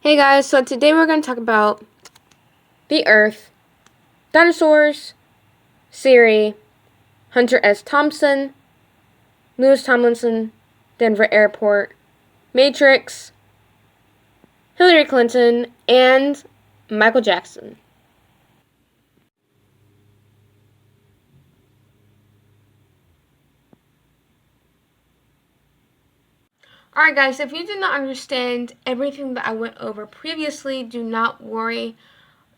Hey guys, so today we're going to talk about the Earth, dinosaurs, Siri, Hunter S. Thompson, Lewis Tomlinson, Denver Airport, Matrix, Hillary Clinton, and Michael Jackson. Alright guys, if you did not understand everything that I went over previously, do not worry.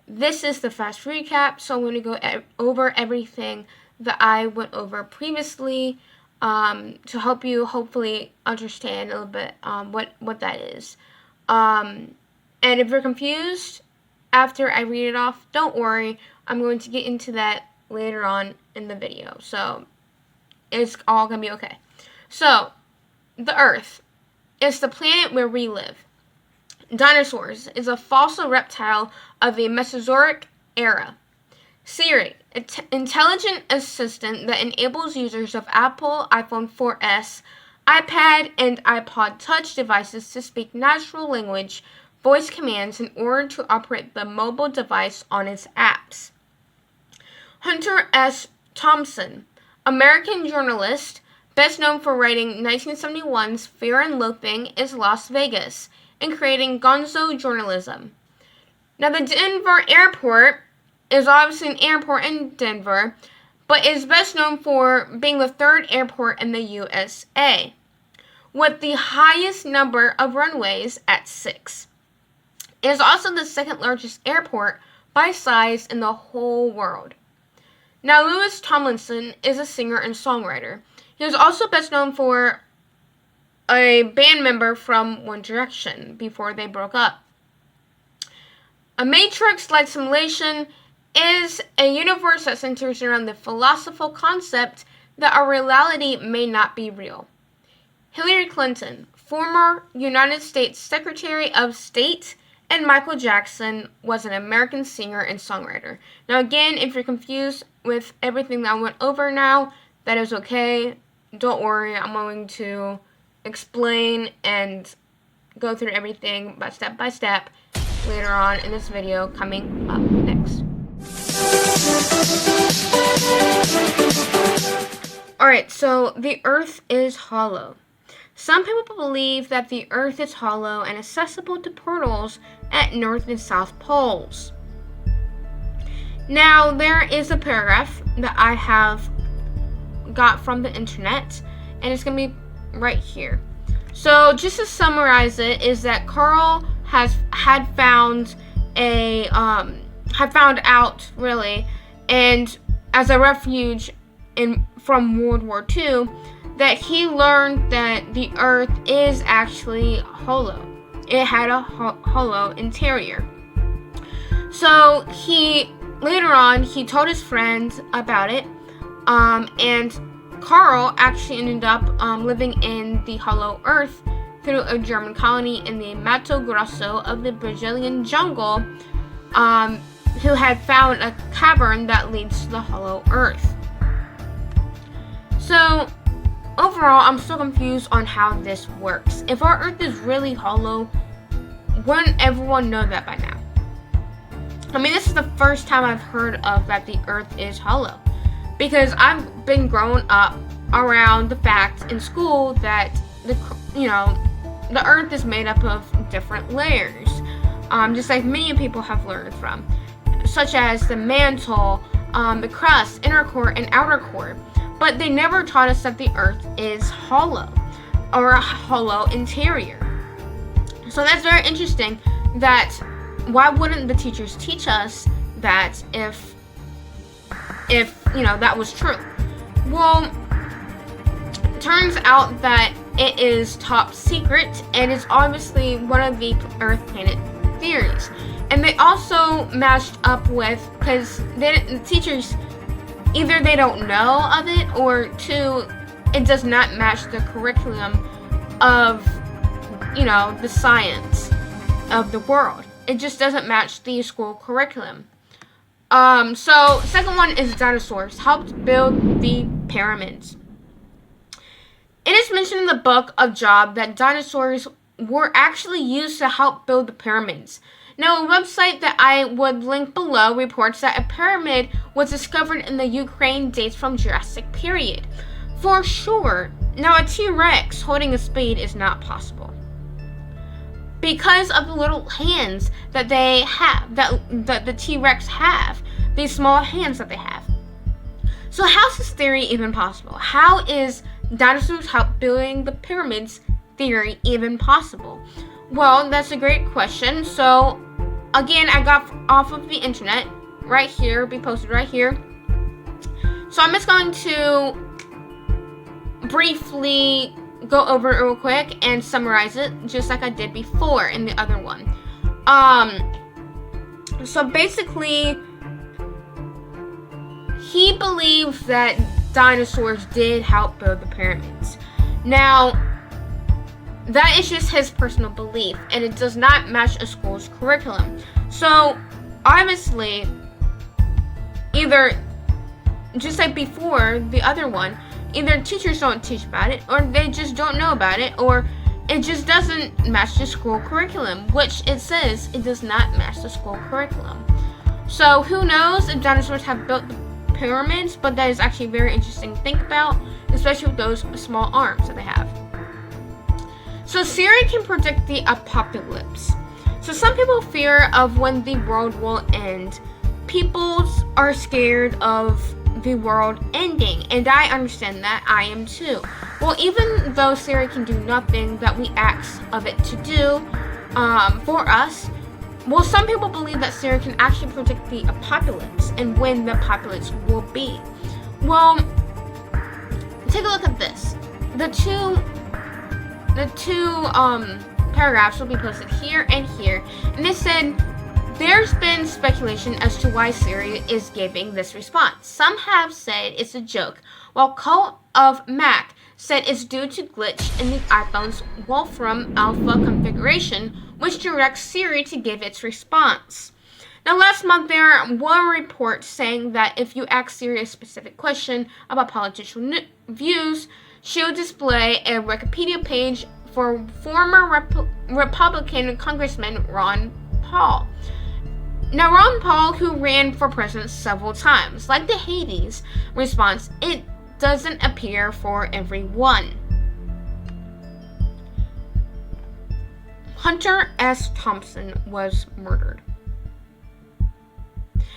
This is the fast recap, so I'm going to go over everything that I went over previously to help you hopefully understand a little bit what that is. And if you're confused after I read it off, don't worry. I'm going to get into that later on in the video, so it's all going to be okay. So, the Earth is the planet where we live. Dinosaurs is a fossil reptile of the Mesozoic era. Siri, an intelligent assistant that enables users of Apple iPhone 4S, iPad, and iPod Touch devices to speak natural language voice commands in order to operate the mobile device on its apps. Hunter S. Thompson, American journalist, best known for writing 1971's Fear and Loathing in Las Vegas and creating gonzo journalism. Now, the Denver Airport is obviously an airport in Denver, but is best known for being the third airport in the USA, with the highest number of runways at 6. It is also the second largest airport by size in the whole world. Now, Lewis Tomlinson is a singer and songwriter. He was also best known for a band member from One Direction before they broke up. A Matrix-like simulation is a universe that centers around the philosophical concept that our reality may not be real. Hillary Clinton, former United States Secretary of State, and Michael Jackson was an American singer and songwriter. Now again, if you're confused with everything that I went over now, that is okay. Don't worry, I'm going to explain and go through everything step by step later on in this video coming up next. Alright, so the Earth is hollow. Some people believe that the Earth is hollow and accessible to portals at North and South Poles. Now, there is a paragraph that I have got from the internet, and it's going to be right here. So, just to summarize it, is that Carl had found out really, and as a refuge from World War II, that he learned that the Earth is actually hollow. It had a hollow interior. So later on he told his friends about it, and Carl actually ended up living in the hollow Earth through a German colony in the Mato Grosso of the Brazilian jungle, who had found a cavern that leads to the hollow Earth. So, overall, I'm still confused on how this works. If our Earth is really hollow, wouldn't everyone know that by now? I mean, this is the first time I've heard of that the Earth is hollow, because I've been growing up around the fact in school that the Earth is made up of different layers, just like many people have learned from, such as the mantle, the crust, inner core, and outer core. But they never taught us that the Earth is hollow, or a hollow interior. So that's very interesting. That why wouldn't the teachers teach us that if that was true? Well, turns out that it is top secret, and it's obviously one of the Earth planet theories. And they also matched up with, because the teachers, either they don't know of it, or two, it does not match the curriculum of, the science of the world. It just doesn't match the school curriculum. So, second one is dinosaurs helped build the pyramids. It is mentioned in the book of Job that dinosaurs were actually used to help build the pyramids. Now, a website that I would link below reports that a pyramid was discovered in the Ukraine dates from Jurassic period. For sure. Now, a T-Rex holding a spade is not possible, because of the little hands that they have, that the T-Rex have, these small hands that they have. So how's this theory even possible? How is dinosaurs help building the pyramids theory even possible? Well, that's a great question. So again, I got off of the internet right here, be posted right here. So I'm just going to briefly go over it real quick and summarize it, just like I did before in the other one. So basically, he believes that dinosaurs did help build the pyramids. Now, that is just his personal belief, and it does not match a school's curriculum. So, obviously, either, just like before, the other one, either teachers don't teach about it, or they just don't know about it, or it just doesn't match the school curriculum, which it says it does not match the school curriculum. So, who knows if dinosaurs have built the pyramids, but that is actually very interesting to think about, especially with those small arms that they have. So Siri can predict the apocalypse. So some people fear of when the world will end. People are scared of the world ending, and I understand that. I am too. Well, even though Siri can do nothing that we ask of it to do for us, well, some people believe that Siri can actually predict the apocalypse and when the apocalypse will be. Well, take a look at this. The two paragraphs will be posted here and here, and they said there's been speculation as to why Siri is giving this response. Some have said it's a joke, while Cult of Mac said it's due to glitch in the iPhone's Wolfram Alpha configuration, which directs Siri to give its response. Now, last month there were reports saying that if you ask Siri a specific question about political views, she'll display a Wikipedia page for former Republican Congressman Ron Paul. Now, Ron Paul, who ran for president several times, like the Hades response, it doesn't appear for everyone. Hunter S. Thompson was murdered.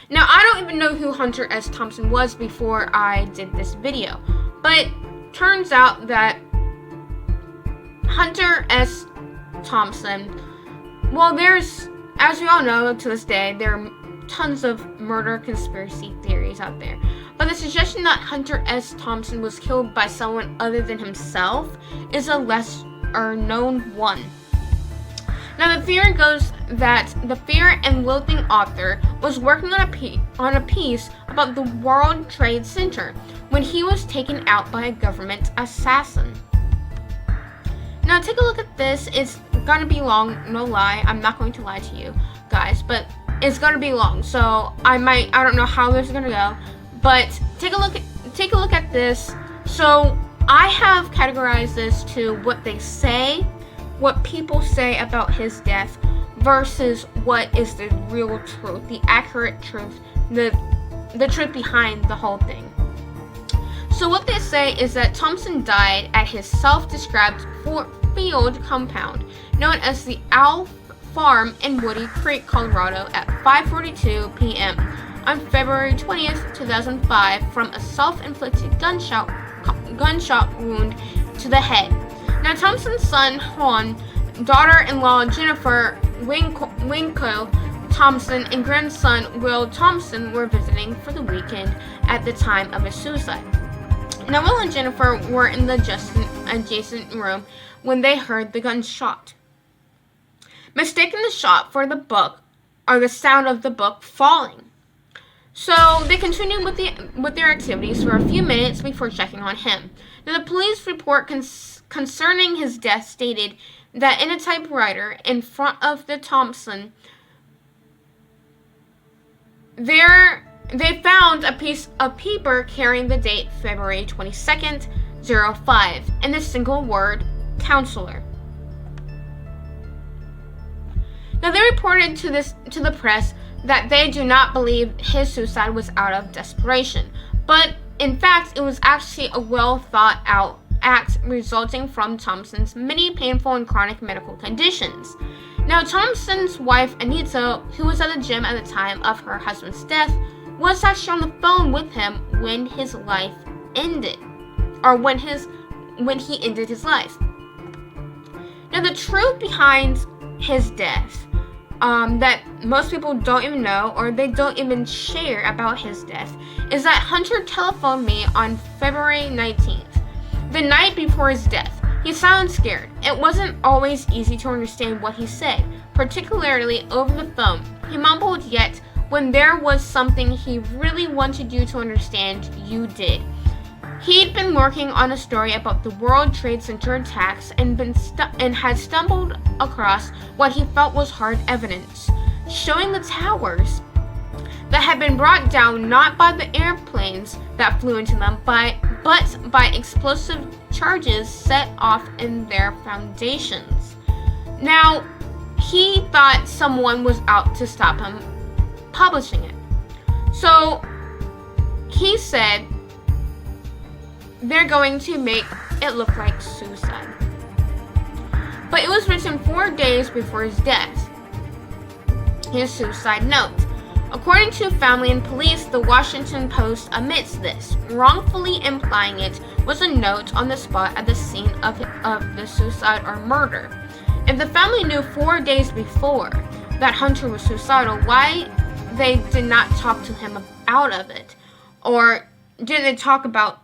Now, I don't even know who Hunter S. Thompson was before I did this video, but turns out that Hunter S. Thompson, well, there's, as we all know to this day, there are tons of murder conspiracy theories out there. But the suggestion that Hunter S. Thompson was killed by someone other than himself is a lesser known one. Now, the theory goes that the Fear and Loathing author was working on a piece about the World Trade Center when he was taken out by a government assassin. Now, take a look at this. It's gonna be long, no lie. I'm not going to lie to you guys, but it's gonna be long. So I don't know how this is gonna go, but take a look at this. So I have categorized this to what they say, what people say about his death, versus what is the real truth, the accurate truth, the truth behind the whole thing. So what they say is that Thompson died at his self-described field compound, known as the Owl Farm in Woody Creek, Colorado, at 5:42 p.m. on February 20th, 2005, from a self-inflicted gunshot wound to the head. Now, Thompson's son, Juan, daughter-in-law, Jennifer Winkle Thompson, and grandson, Will Thompson, were visiting for the weekend at the time of his suicide. Now, Will and Jennifer were in the adjacent room when they heard the gunshot, mistaking the shot for the book or the sound of the book falling. So they continued with their activities for a few minutes before checking on him. Now, the police report concerning his death stated that in a typewriter in front of the Thompson, they found a piece of paper carrying the date February 22nd, 05, and the single word, counselor. Now, they reported to the press that they do not believe his suicide was out of desperation, but in fact, it was actually a well thought out act resulting from Thompson's many painful and chronic medical conditions. Now, Thompson's wife, Anita, who was at the gym at the time of her husband's death, was actually on the phone with him when his life ended, or when he ended his life. Now, the truth behind his death, that most people don't even know, or they don't even share about his death, is that Hunter telephoned me on February 19th, the night before his death. He sounded scared. It wasn't always easy to understand what he said, particularly over the phone. He mumbled, yet when there was something he really wanted you to understand, you did. He'd been working on a story about the World Trade Center attacks and had stumbled across what he felt was hard evidence, showing the towers that had been brought down not by the airplanes that flew into them, but by explosive charges set off in their foundations. Now, he thought someone was out to stop him publishing it. So, he said they're going to make it look like suicide. But it was written 4 days before his death. His suicide note. According to family and police, the Washington Post omits this, wrongfully implying it was a note on the spot at the scene of the suicide or murder. If the family knew 4 days before that Hunter was suicidal, why they did not talk to him out of it? Or didn't they talk about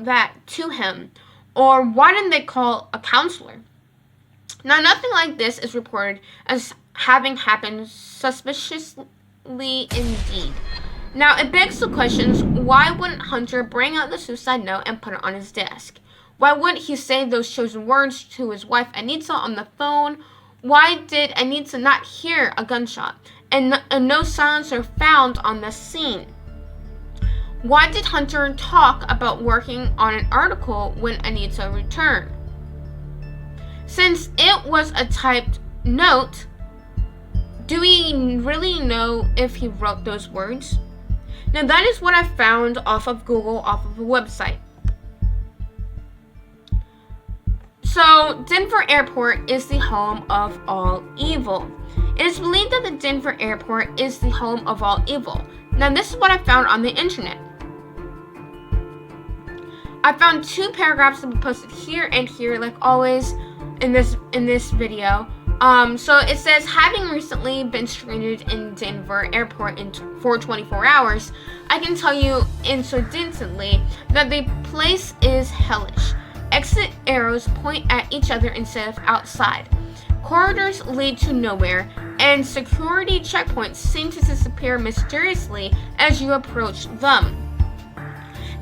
that to him? Or why didn't they call a counselor? Now, nothing like this is reported as having happened suspiciously indeed. Now, it begs the questions, why wouldn't Hunter bring out the suicide note and put it on his desk? Why wouldn't he say those chosen words to his wife Anita on the phone? Why did Anita not hear a gunshot and no silencer found on the scene? Why did Hunter talk about working on an article when Anita returned? Since it was a typed note, do we really know if he wrote those words? Now, that is what I found off of Google, off of a website. So, Denver Airport is the home of all evil. It is believed that the Denver Airport is the home of all evil. Now, this is what I found on the internet. I found 2 paragraphs that were posted here and here, like always in this video. So it says, having recently been stranded in Denver Airport for 24 hours, I can tell you incidentally that the place is hellish. Exit arrows point at each other instead of outside. Corridors lead to nowhere, and security checkpoints seem to disappear mysteriously as you approach them.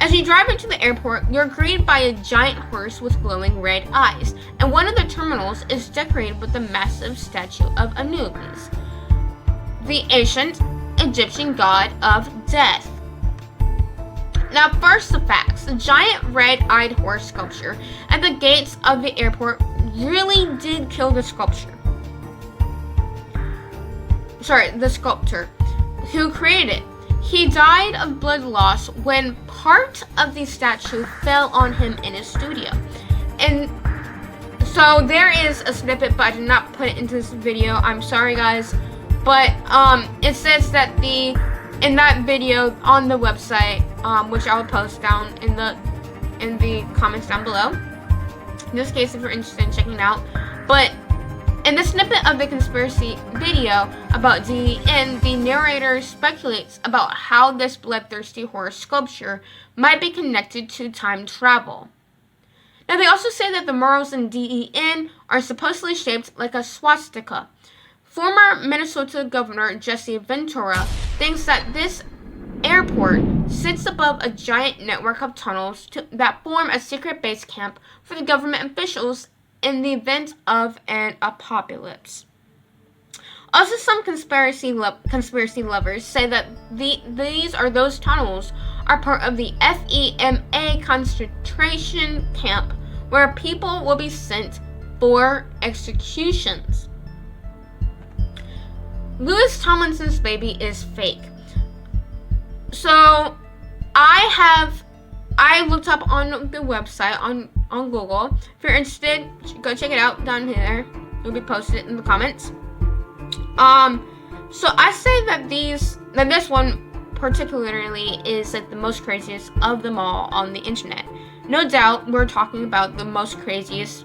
As you drive into the airport, you're greeted by a giant horse with glowing red eyes, and one of the terminals is decorated with a massive statue of Anubis, the ancient Egyptian god of death. Now, first the facts. The giant red-eyed horse sculpture at the gates of the airport really did kill the sculptor who created it. He died of blood loss when part of the statue fell on him in his studio. And so there is a snippet, but I did not put it into this video. I'm sorry, guys. But it says that in that video on the website, which I will post down in the comments down below, in this case if you're interested in checking it out. But in the snippet of the conspiracy video about the end, the narrator speculates about how this bloodthirsty horse sculpture might be connected to time travel. Now, they also say that the murals in DEN are supposedly shaped like a swastika. Former Minnesota Governor Jesse Ventura thinks that this airport sits above a giant network of tunnels that form a secret base camp for the government officials in the event of an apocalypse. Also, some conspiracy lovers say that those tunnels are part of the FEMA concentration camp where people will be sent for executions. Louis Tomlinson's baby is fake. So I looked up on the website on Google. If you're interested, go check it out down here. It'll be posted in the comments. So I say that this one particularly is like the most craziest of them all on the internet. No doubt we're talking about the most craziest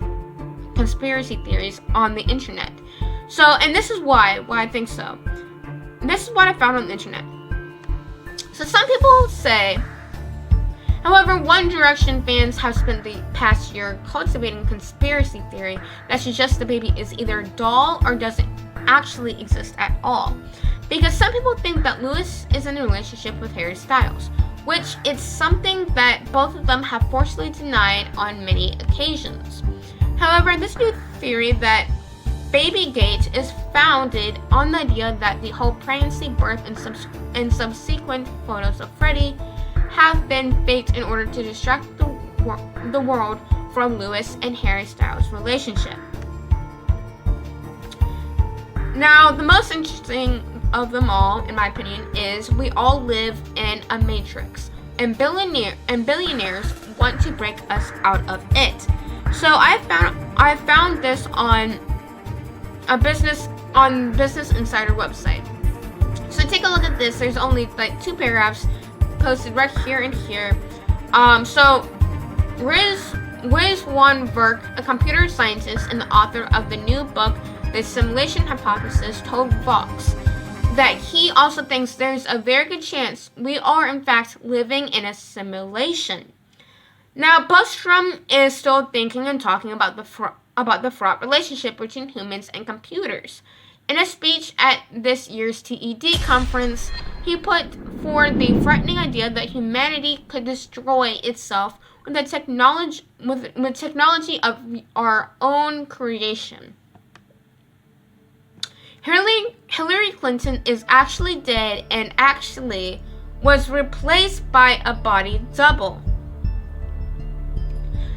conspiracy theories on the internet. So, and this is why I think so. This is what I found on the internet. So some people say, however, One Direction fans have spent the past year cultivating conspiracy theory that suggests the baby is either a doll or doesn't actually exist at all. Because some people think that Louis is in a relationship with Harry Styles, which is something that both of them have forcefully denied on many occasions. However, this new theory that Babygate is founded on the idea that the whole pregnancy, birth, and subsequent photos of Freddie have been faked in order to distract the world from Louis and Harry Styles' relationship. Now, the most interesting of them all, in my opinion, is we all live in a matrix, and billionaires want to break us out of it. So I found this on Business Insider website. So take a look at this. There's only like 2 paragraphs posted right here and here. So Riz Van Verk, a computer scientist and the author of the new book, The Simulation Hypothesis, told Vox that he also thinks there's a very good chance we are in fact living in a simulation. Now, Bostrom is still thinking and talking about the fraught relationship between humans and computers. In a speech at this year's TED conference, he put forward the frightening idea that humanity could destroy itself with the technology of our own creation. Hillary Clinton is actually dead and actually was replaced by a body double.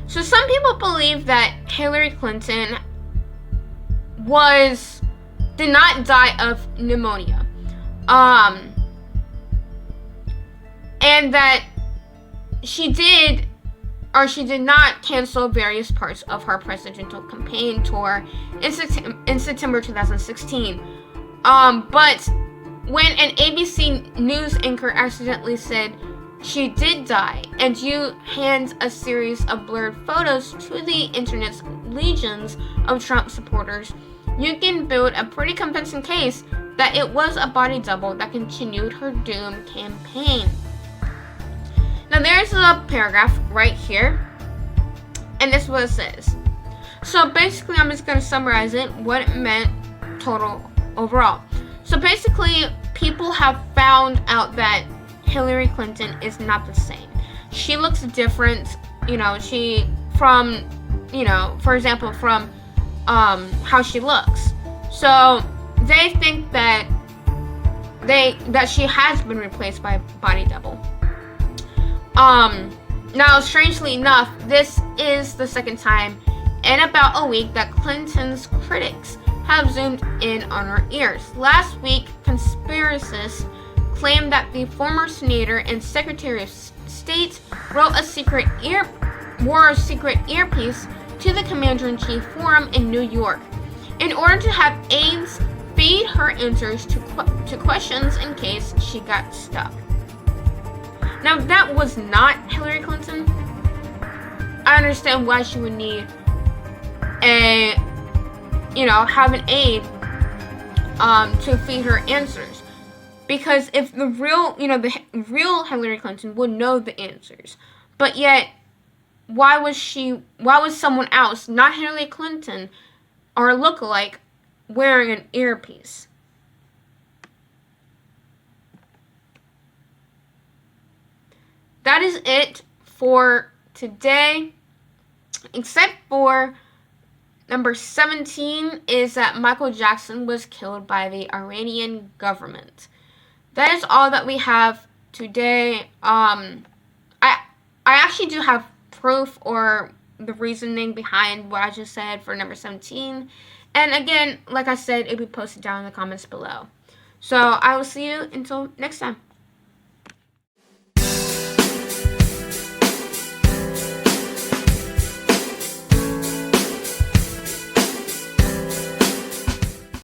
So some people believe that Hillary Clinton did not die of pneumonia. And that she did not cancel various parts of her presidential campaign tour in September 2016. But when an ABC News anchor accidentally said she did die, and you hand a series of blurred photos to the internet's legions of Trump supporters, you can build a pretty convincing case that it was a body double that continued her doom campaign. Now there's a paragraph right here, and this is what it says. So basically, I'm just going to summarize it, what it meant total overall. So basically, people have found out that Hillary Clinton is not the same. She looks different, for example, from how she looks. So they think that she has been replaced by a body double. Now, strangely enough, this is the second time in about a week that Clinton's critics have zoomed in on her ears. Last week, conspiracists claimed that the former senator and Secretary of State wore a secret earpiece to the Commander-in-Chief Forum in New York in order to have aides feed her answers to questions in case she got stuck. Now, that was not Hillary Clinton. I understand why she would need have an aide to feed her answers. Because if the real Hillary Clinton would know the answers. But yet, why was someone else, not Hillary Clinton, or a lookalike, wearing an earpiece? That is it for today, except for number 17 is that Michael Jackson was killed by the Iranian government. That is all that we have today. I actually do have proof or the reasoning behind what I just said for number 17 And again, like I said, it'll be posted down in the comments below. So I will see you until next time.